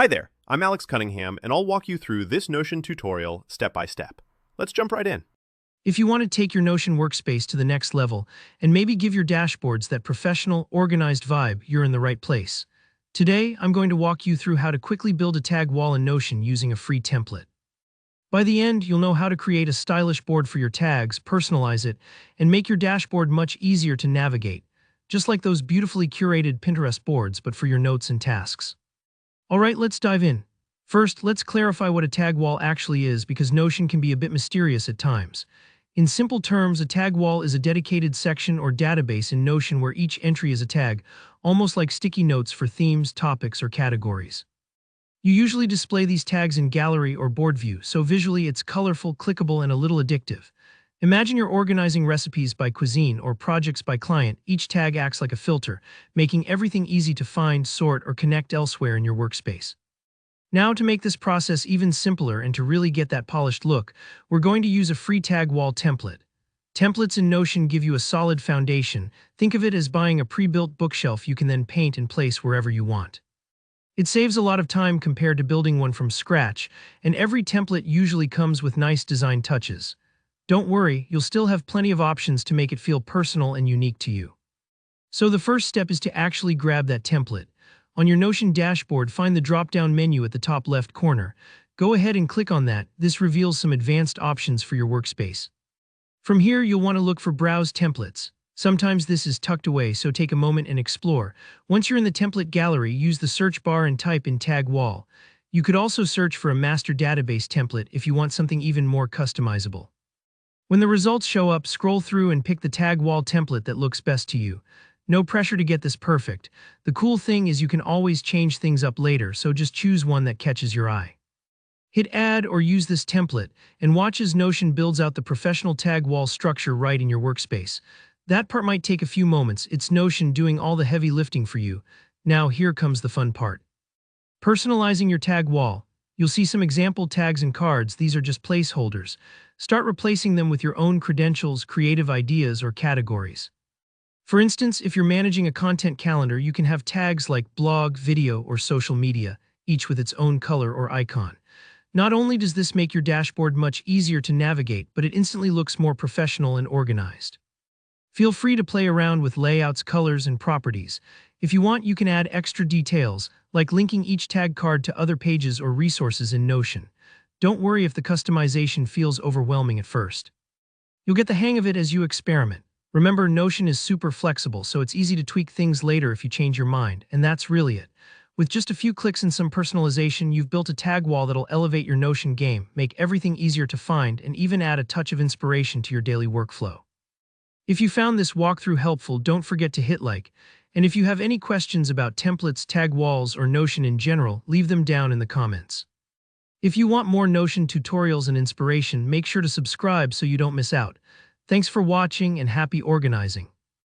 Hi there, I'm Alex Cunningham, and I'll walk you through this Notion tutorial step by step. Let's jump right in. If you want to take your Notion workspace to the next level and maybe give your dashboards that professional, organized vibe, you're in the right place. Today, I'm going to walk you through how to quickly build a tag wall in Notion using a free template. By the end, you'll know how to create a stylish board for your tags, personalize it, and make your dashboard much easier to navigate, just like those beautifully curated Pinterest boards, but for your notes and tasks. All right, let's dive in. First, let's clarify what a tag wall actually is because Notion can be a bit mysterious at times. In simple terms, a tag wall is a dedicated section or database in Notion where each entry is a tag, almost like sticky notes for themes, topics, or categories. You usually display these tags in gallery or board view, so visually it's colorful, clickable, and a little addictive. Imagine you're organizing recipes by cuisine or projects by client. Each tag acts like a filter, making everything easy to find, sort, or connect elsewhere in your workspace. Now, to make this process even simpler and to really get that polished look, we're going to use a free tag wall template. Templates in Notion give you a solid foundation. Think of it as buying a pre-built bookshelf you can then paint and place wherever you want. It saves a lot of time compared to building one from scratch, and every template usually comes with nice design touches. Don't worry, you'll still have plenty of options to make it feel personal and unique to you. So the first step is to actually grab that template. On your Notion dashboard, find the drop-down menu at the top left corner. Go ahead and click on that. This reveals some advanced options for your workspace. From here, you'll want to look for Browse Templates. Sometimes this is tucked away, so take a moment and explore. Once you're in the template gallery, use the search bar and type in Tag Wall. You could also search for a master database template if you want something even more customizable. When the results show up, scroll through and pick the tag wall template that looks best to you. No pressure to get this perfect. The cool thing is you can always change things up later, so just choose one that catches your eye. Hit Add or use this template, and watch as Notion builds out the professional tag wall structure right in your workspace. That part might take a few moments. It's Notion doing all the heavy lifting for you. Now here comes the fun part. Personalizing your tag wall. You'll see some example tags and cards. These are just placeholders. Start replacing them with your own credentials, creative ideas, or categories. For instance, if you're managing a content calendar, you can have tags like blog, video, or social media, each with its own color or icon. Not only does this make your dashboard much easier to navigate, but it instantly looks more professional and organized. Feel free to play around with layouts, colors, and properties. If you want, you can add extra details, like linking each tag card to other pages or resources in Notion. Don't worry if the customization feels overwhelming at first. You'll get the hang of it as you experiment. Remember, Notion is super flexible, so it's easy to tweak things later if you change your mind, and that's really it. With just a few clicks and some personalization, you've built a tag wall that'll elevate your Notion game, make everything easier to find, and even add a touch of inspiration to your daily workflow. If you found this walkthrough helpful, don't forget to hit like, and if you have any questions about templates, tag walls, or Notion in general, leave them down in the comments. If you want more Notion tutorials and inspiration, make sure to subscribe so you don't miss out. Thanks for watching and happy organizing.